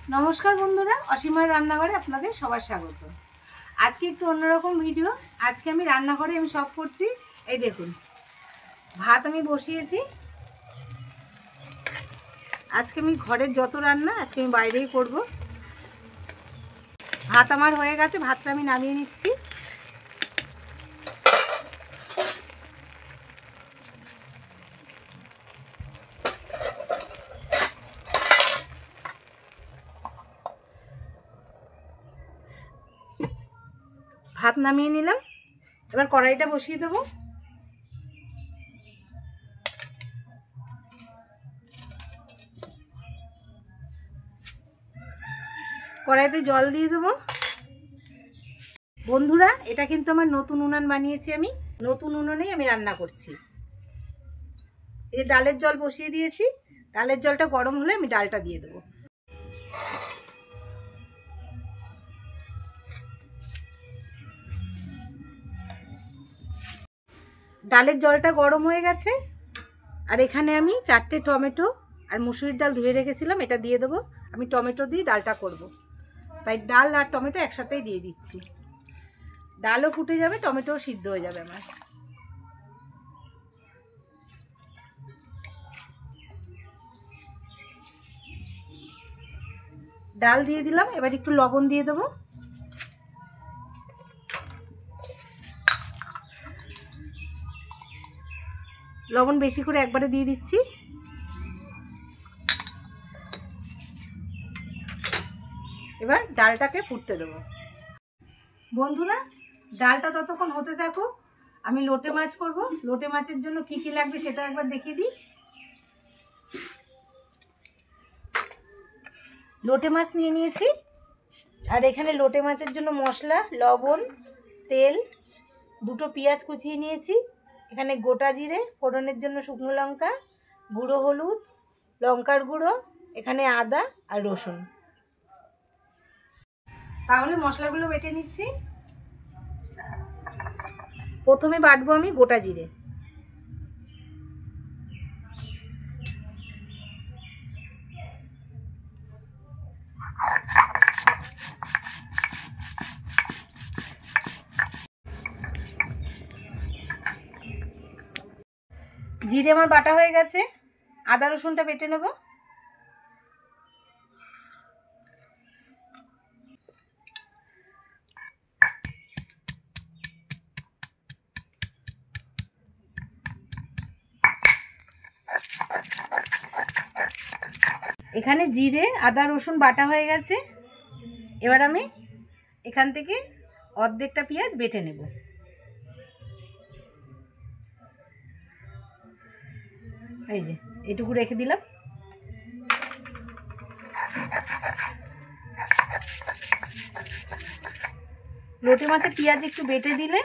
नमस्कार बंधुरा असीमार रान्नाघरे आपनादेर सबार स्वागत। आज के एकटु अन्यरकम भिडियो। आज के आमी रान्नाघरे आमी सब करछि। এই দেখুন ভাত আমি বসিয়েছি। আজকে আমি ঘরের যত রান্না আজকে আমি বাইরেই করব। ভাত আমার হয়ে গেছে, ভাতটা আমি নামিয়ে নিচ্ছি। ভাত নামিয়ে নিলাম, এবার কড়াইটা বসিয়ে দেব। কড়াইতে জল দিয়ে দেব। বন্ধুরা এটা কিন্তু আমার নতুন উনান বানিয়েছি, আমি নতুন উনুনেই আমি রান্না করছি। এই ডালের জল বসিয়ে দিয়েছি, ডালের জলটা গরম হলে আমি ডালটা দিয়ে দেব। ডালের জলটা গরম হয়ে গেছে, আর এখানে আমি 4টে টমেটো আর মুসুরির ডাল ধুয়ে রেখেছিলাম, এটা দিয়ে দেবো। আমি টমেটো দিয়ে ডালটা করব, তাই ডাল আর টমেটো একসাথেই দিয়ে দিচ্ছি। ডালও ফুটে যাবে, টমেটোও সিদ্ধ হয়ে যাবে আমার। ডাল দিয়ে দিলাম, এবার একটু লবণ দিয়ে দেবো। লবণ বেশি করে একবারে দিয়ে দিচ্ছি। এবার ডালটাকে ফুটতে দেবো। বন্ধুরা ডালটা ততক্ষণ হতে থাকুক, আমি লোটে মাছ করব। লোটে মাছের জন্য কি কি লাগবে সেটা একবার দেখিয়ে দিই। লোটে মাছ নিয়ে নিয়েছি, আর এখানে লোটে মাছের জন্য মশলা, লবণ, তেল, 2টো পেঁয়াজ কুচিয়ে নিয়েছি। এখানে গোটা জিরে, ফোড়নের জন্য শুকনো লঙ্কা, গুঁড়ো হলুদ, লঙ্কার গুঁড়ো, এখানে আদা আর রসুন। তাহলে মশলাগুলো বেটে নিচ্ছি। প্রথমে বাটবো আমি গোটা জিরে। জিরে আমার বাটা হয়ে গেছে, আদা রসুনটা বেটে নেব। এখানে জিরে আদা রসুন বাটা হয়ে গেছে, এবার আমি এখান থেকে অর্ধেকটা পেঁয়াজ বেটে নেব। এই যে এটুকু রেখে দিলাম। লোটে মাছের পেঁয়াজ একটু বেটে দিলে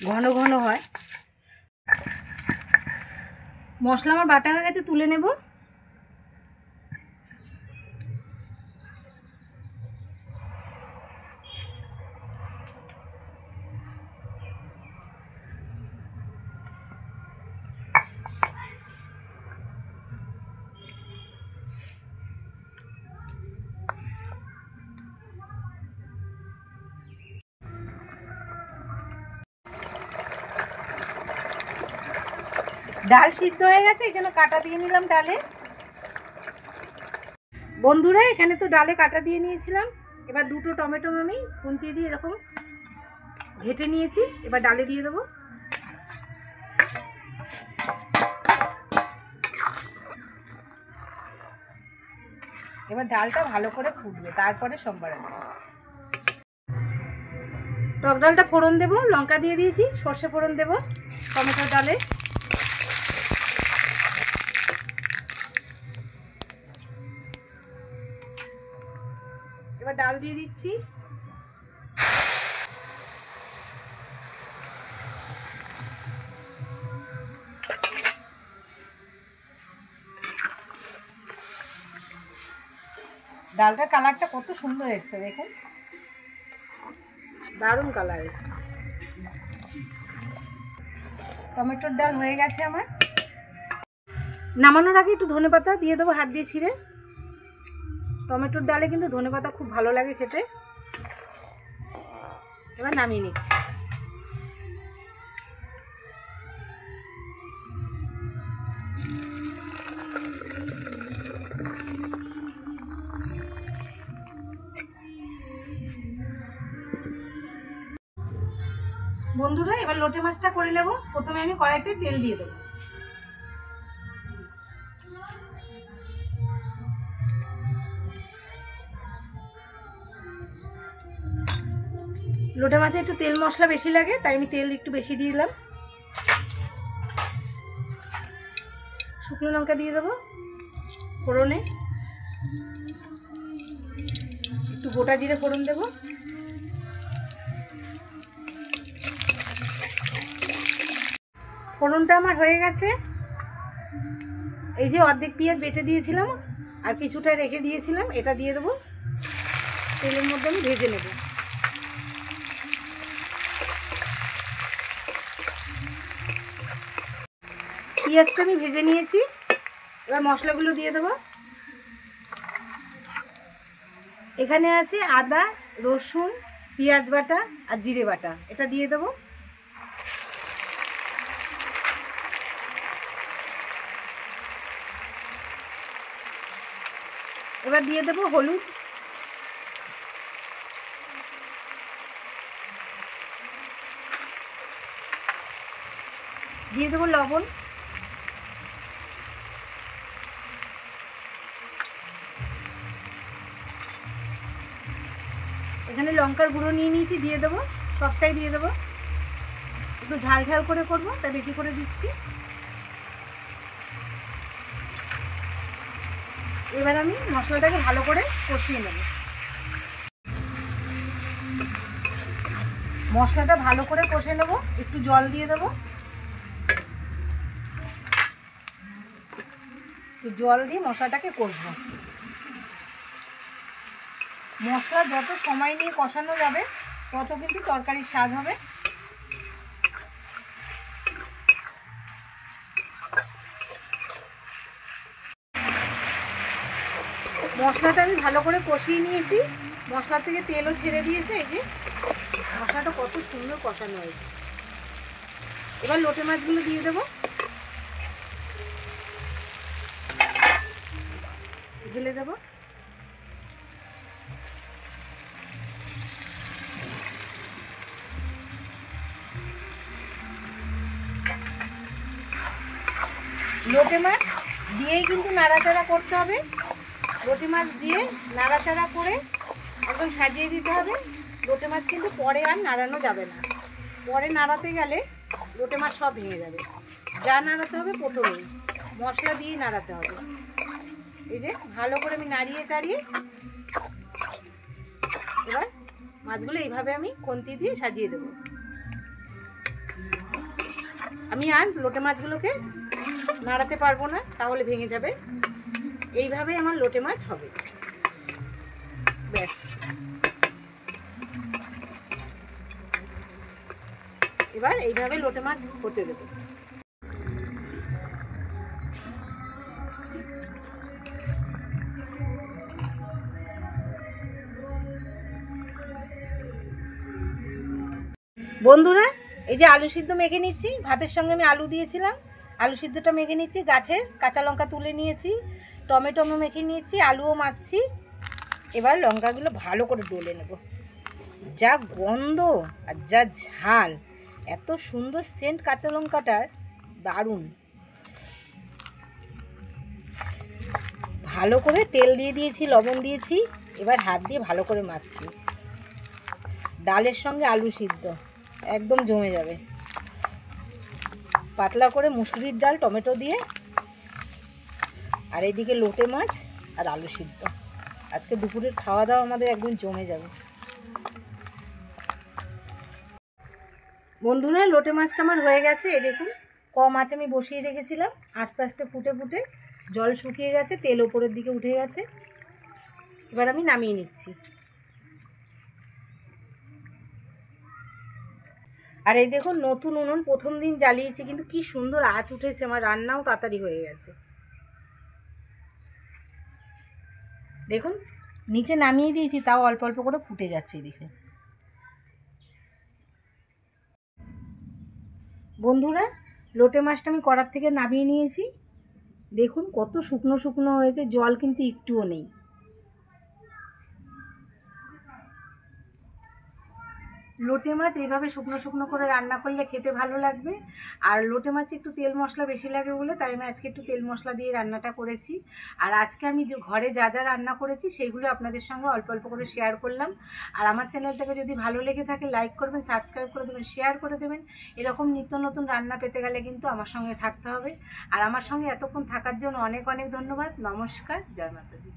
ঘন ঘন হয়। মশলা আমার বাটা হয়ে গেছে, তুলে নেব। ডাল সিদ্ধ হয়ে গেছে, এই জন্য কাটা দিয়ে নিলাম ডালে। বন্ধুরা এখানে তো ডালে কাটা দিয়ে নিয়েছিলাম, এবার 2টো টমেটো আমি খুন্তি দিয়ে এরকম ঘেটে নিয়েছি, এবার ডালে দিয়ে দেবো। এবার ডালটা ভালো করে ফুটবে, তারপরে সোমবার দেবো। টক ডালটা ফোড়ন দেবো, লঙ্কা দিয়ে দিয়েছি, সর্ষে ফোড়ন দেবো টমেটো ডালে। এবার ডাল দিয়ে দিচ্ছি। ডালটার কালারটা কত সুন্দর এসছে, দেখুন দারুণ কালার এসছে। টমেটোর ডাল হয়ে গেছে আমার। নামানোর আগে একটু ধনেপাতা দিয়ে দেবো হাত দিয়ে ছিঁড়ে। টমেটোর ডালে কিন্তু ধনেপাতা খুব ভালো লাগে খেতে। এবার নামিয়ে নিচ্ছি। বন্ধুরা, এবার লোটে মাছটা করে নেব। প্রথমে আমি কড়াইতে তেল দিয়ে দেবো। লোটে মাছে একটু তেল মশলা বেশি লাগে, তাই আমি তেল একটু বেশি দিয়ে দিলাম। শুকনো লঙ্কা দিয়ে দেবো ফোড়নে, একটু গোটা জিরে ফোড়ন দেবো। ফোড়নটা আমার হয়ে গেছে। এই যে অর্ধেক পেঁয়াজ বেটে দিয়েছিলাম আর কিছুটা রেখে দিয়েছিলাম, এটা দিয়ে দেবো। তেলের মধ্যে আমি ভেজে নেব। পেঁয়াজটা আমি ভেজে নিয়েছি। এবার মশলাগুলো দিয়ে দেবো। এখানে আছে আদা, রসুন, পেঁয়াজ বাটা আর জিরে বাটা, এটা দিয়ে দেবো। এবার দিয়ে দেবো হলুদ, দিয়ে দেবো লবণ, এখানে লঙ্কার গুঁড়ো নিয়ে নিয়েছি, দিয়ে দেবো। সবটাই দিয়ে দেবো। একটু ঝাল ঝাল করে করবো, তাই বেশি করে দিচ্ছি। এবার আমি মশলাটাকে ভালো করে কষিয়ে নেব। মশলাটা ভালো করে কষে নেব। একটু জল দিয়ে দেবো। একটু জল দিয়ে মশলাটাকে কষবো। মশলা যত সময় নিয়ে কষানো যাবে তত কিন্তু তরকারির স্বাদ হবে। মশলাটা আমি ভালো করে কষিয়ে নিয়েছি। মশলা থেকে তেলও ছেড়ে দিয়েছে। এই যে মশলাটা কত সুন্দর কষানো হয়েছে। এবার লোটে মাছগুলো দিয়ে দেবো, ঢেলে দেবো। লোটে মাছ দিয়েই কিন্তু নাড়াচাড়া করতে হবে। লোটে মাছ দিয়ে নাড়াচাড়া করে একদম সাজিয়ে দিতে হবে। লোটে মাছ কিন্তু পরে আর নাড়ানো যাবে না। পরে নাড়াতে গেলে লোটে মাছ সব ভেঙে যাবে। যা নাড়াতে হবে প্রথমেই মশলা দিয়ে নাড়াতে হবে। এই যে ভালো করে আমি নাড়িয়ে চাড়িয়ে এবার মাছগুলো এইভাবে আমি খুন্তি দিয়ে সাজিয়ে দেবো। আমি আর লোটে মাছগুলোকে নাড়াতে পারবো না, তাহলে ভেঙে যাবে। এইভাবে আমার লোটে মাছ হবে। ব্যাস, এবার এইভাবে লোটে মাছ হতে দেবো। বন্ধুরা, এই যে আলু সিদ্ধ মেখে নিচ্ছি। ভাতের সঙ্গে আমি আলু দিয়েছিলাম, আলু সিদ্ধটা মেখে নিচ্ছি। গাছের কাঁচা লঙ্কা তুলে নিয়েছি, টমেটো মেখে নিয়েছি, আলুও মাখছি। এবার লঙ্কাগুলো ভালো করে ডলে নেব। যা গন্ধ আর যা ঝাল, এত সুন্দর সেন্ট কাঁচা লঙ্কাটার, দারুণ। ভালো করে তেল দিয়ে দিয়েছি, লবণ দিয়েছি। এবার হাত দিয়ে ভালো করে মাখছি। ডালের সঙ্গে আলু সিদ্ধ একদম জমে যাবে। পাতলা করে মুসুরির ডাল টমেটো দিয়ে, আর এইদিকে লোটে মাছ আর আলু সিদ্ধ। আজকে দুপুরের খাওয়া দাওয়া আমাদের একদম জমে যাবে। বন্ধুরা, লোটে মাছটা আমার হয়ে গেছে। এই দেখুন, কম আঁচে আমি বসিয়ে রেখেছিলাম। আস্তে আস্তে ফুটে ফুটে জল শুকিয়ে গেছে, তেল ওপরের দিকে উঠে গেছে। এবার আমি নামিয়ে নিচ্ছি। আর এই দেখুন, নতুন উনুন, প্রথম দিন জ্বালিয়েছি, কিন্তু কি সুন্দর আঁচ উঠেছে। আমার রান্নাও তাড়াতাড়ি হয়ে গেছে। দেখুন নিচে নামিয়ে দিয়েছি, তাও অল্প অল্প করে ফুটে যাচ্ছে দেখে। বন্ধুরা, লোটে মাছটা আমি কড়ার থেকে নামিয়ে নিয়েছি। দেখুন কত শুকনো শুকনো হয়েছে, জল কিন্তু একটুও নেই। লোটে মাছ এইভাবে শুকনো শুকনো করে রান্না করলে খেতে ভালো লাগবে। আর লোটে মাছে একটু তেল মশলা বেশি লাগে বলে তাই আমি আজকে একটু তেল মশলা দিয়ে রান্নাটা করেছি। আর আজকে আমি যে ঘরে যা যা রান্না করেছি সেইগুলো আপনাদের সঙ্গে অল্প অল্প করে শেয়ার করলাম। আর আমার চ্যানেলটাকে যদি ভালো লেগে থাকে লাইক করবেন, সাবস্ক্রাইব করে দেবেন, শেয়ার করে দেবেন। এরকম নিত্য নতুন রান্না পেতে গেলে কিন্তু আমার সঙ্গে থাকতে হবে। আর আমার সঙ্গে এতক্ষণ থাকার জন্য অনেক অনেক ধন্যবাদ। নমস্কার, জয় মাতা দি।